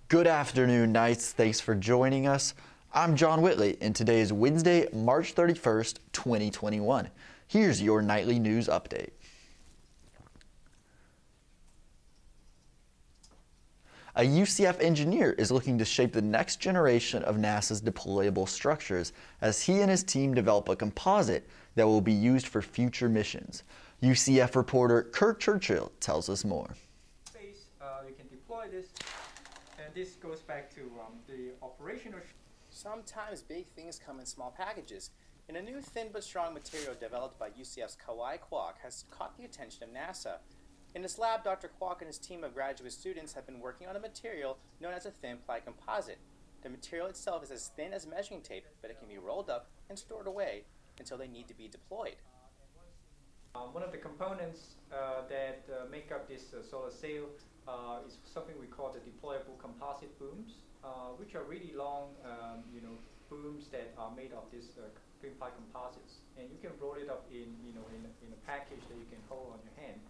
Good afternoon, Knights. Thanks for joining us. I'm John Whitley, and today is Wednesday, March 31st, 2021. Here's your nightly news update. A UCF engineer is looking to shape the next generation of NASA's deployable structures as he and his team develop a composite that will be used for future missions. UCF reporter Kirk Churchill tells us more. You can deploy this, and this goes back to the operational. Sometimes big things come in small packages, and a new thin but strong material developed by UCF's Ply Composite has caught the attention of NASA. In his lab, Dr. Kwok and his team of graduate students have been working on a material known as a thin Ply Composite. The material itself is as thin as measuring tape, but it can be rolled up and stored away until they need to be deployed. One of the components that make up this solar sail is something we call the deployable composite booms, which are really long, booms that are made of this thin Ply composites, and you can roll it up in a package that you can hold on your hand.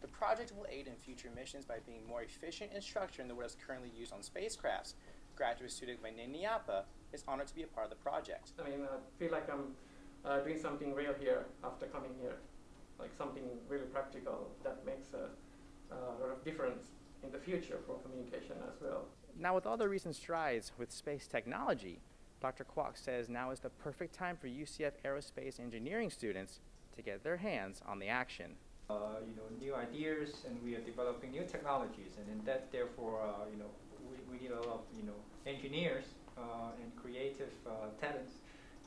The project will aid in future missions by being more efficient in structure than what is currently used on spacecrafts. Graduate student Vainini Yapa is honored to be a part of the project. I feel like I'm doing something real here after coming here, like something really practical that makes a lot of difference in the future for communication as well. Now, with all the recent strides with space technology, Dr. Kwok says now is the perfect time for UCF aerospace engineering students to get their hands on the action. New ideas, and we are developing new technologies, and in that, therefore, we need a lot of engineers and creative talents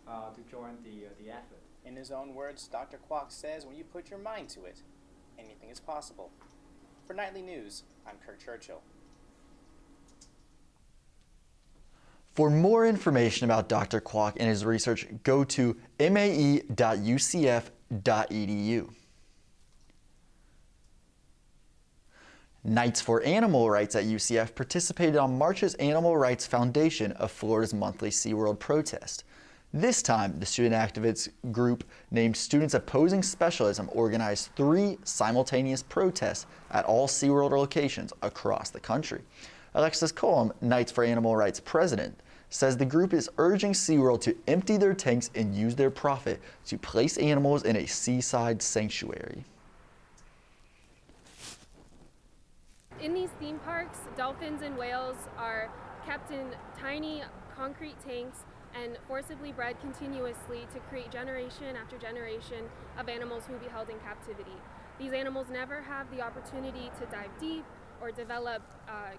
to join the effort. In his own words, Dr. Kwok says when you put your mind to it, anything is possible. For Nightly News, I'm Kirk Churchill. For more information about Dr. Kwok and his research, go to mae.ucf.edu. Knights for Animal Rights at UCF participated on March's Animal Rights Foundation of Florida's monthly SeaWorld protest. This time, the student activists group named Students Opposing Specialism organized 3 simultaneous protests at all SeaWorld locations across the country. Alexis Colum, Knights for Animal Rights president, says the group is urging SeaWorld to empty their tanks and use their profit to place animals in a seaside sanctuary. In these theme parks, dolphins and whales are kept in tiny concrete tanks and forcibly bred continuously to create generation after generation of animals who will be held in captivity. These animals never have the opportunity to dive deep or develop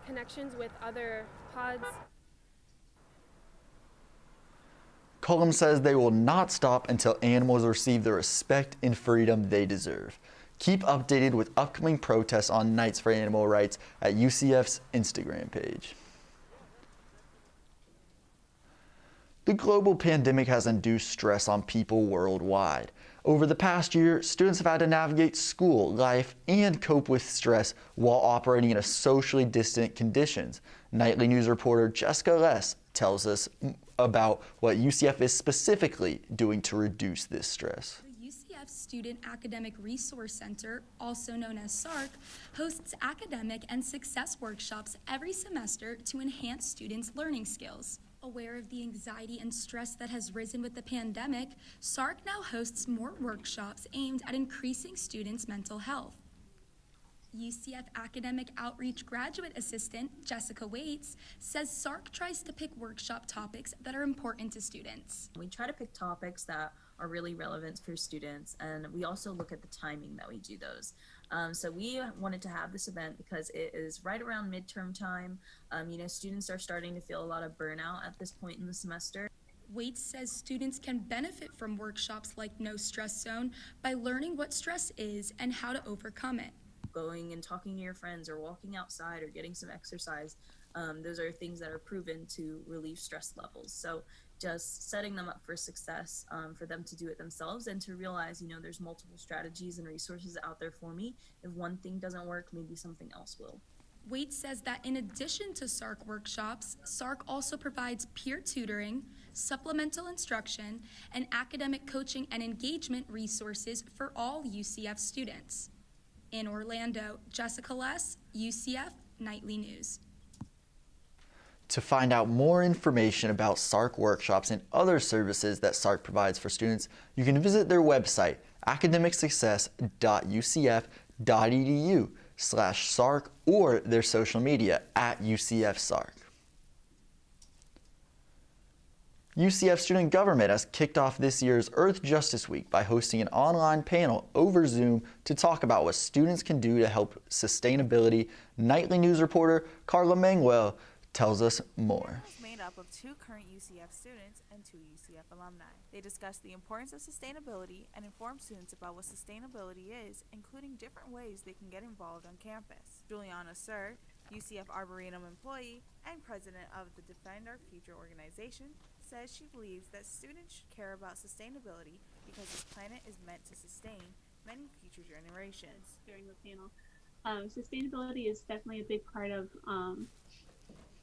connections with other pods. Cullum says they will not stop until animals receive the respect and freedom they deserve. Keep updated with upcoming protests on Knights for Animal Rights at UCF's Instagram page. The global pandemic has induced stress on people worldwide. Over the past year, students have had to navigate school, life, and cope with stress while operating in socially distant conditions. Nightly News reporter Jessica Less tells us about what UCF is specifically doing to reduce this stress. Student Academic Resource Center, also known as SARC, hosts academic and success workshops every semester to enhance students' learning skills. Aware of the anxiety and stress that has risen with the pandemic, SARC now hosts more workshops aimed at increasing students' mental health. UCF Academic Outreach Graduate Assistant Jessica Waits says SARC tries to pick workshop topics that are important to students. We try to pick topics that are really relevant for students, and we also look at the timing that we do those. So we wanted to have this event because it is right around midterm time. Students are starting to feel a lot of burnout at this point in the semester. Waits says students can benefit from workshops like No Stress Zone by learning what stress is and how to overcome it. Going and talking to your friends or walking outside or getting some exercise, those are things that are proven to relieve stress levels. So just setting them up for success, for them to do it themselves and to realize, there's multiple strategies and resources out there for me. If one thing doesn't work, maybe something else will. Waits says that in addition to SARC workshops, SARC also provides peer tutoring, supplemental instruction, and academic coaching and engagement resources for all UCF students. In Orlando, Jessica Less, UCF Nightly News. To find out more information about SARC workshops and other services that SARC provides for students, you can visit their website, academicsuccess.ucf.edu/SARC, or their social media @UCFSARC. UCF Student Government has kicked off this year's Earth Justice Week by hosting an online panel over Zoom to talk about what students can do to help sustainability. Nightly news reporter Carla Manuel tells us more. The panel is made up of 2 current UCF students and 2 UCF alumni. They discuss the importance of sustainability and inform students about what sustainability is, including different ways they can get involved on campus. Juliana Sir, UCF Arboretum employee and president of the Defend Our Future organization, says she believes that students should care about sustainability because this planet is meant to sustain many future generations. During the panel, sustainability is definitely a big part of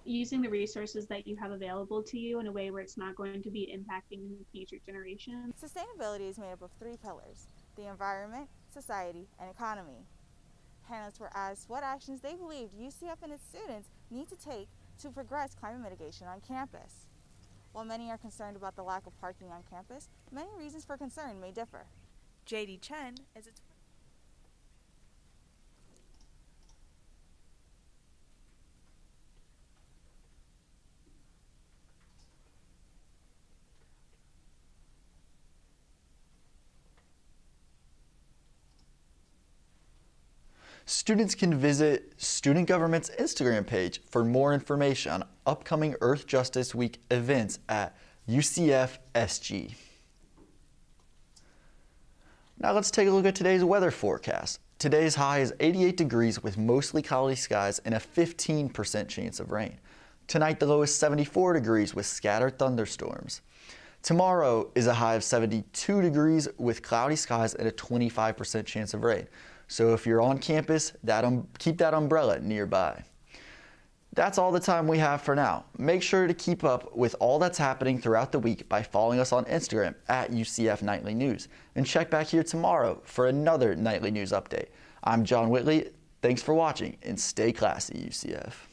using the resources that you have available to you in a way where it's not going to be impacting future generations. Sustainability is made up of 3 pillars: the environment, society, and economy. Panelists were asked what actions they believed UCF and its students need to take to progress climate mitigation on campus. While many are concerned about the lack of parking on campus, many reasons for concern may differ. J.D. Chen is a Students can visit Student Government's Instagram page for more information on upcoming Earth Justice Week events at UCFSG. Now let's take a look at today's weather forecast. Today's high is 88 degrees with mostly cloudy skies and a 15% chance of rain. Tonight the low is 74 degrees with scattered thunderstorms. Tomorrow is a high of 72 degrees with cloudy skies and a 25% chance of rain. So if you're on campus, keep that umbrella nearby. That's all the time we have for now. Make sure to keep up with all that's happening throughout the week by following us on Instagram @UCF Knightly News. And check back here tomorrow for another Nightly News update. I'm John Whitley. Thanks for watching and stay classy, UCF.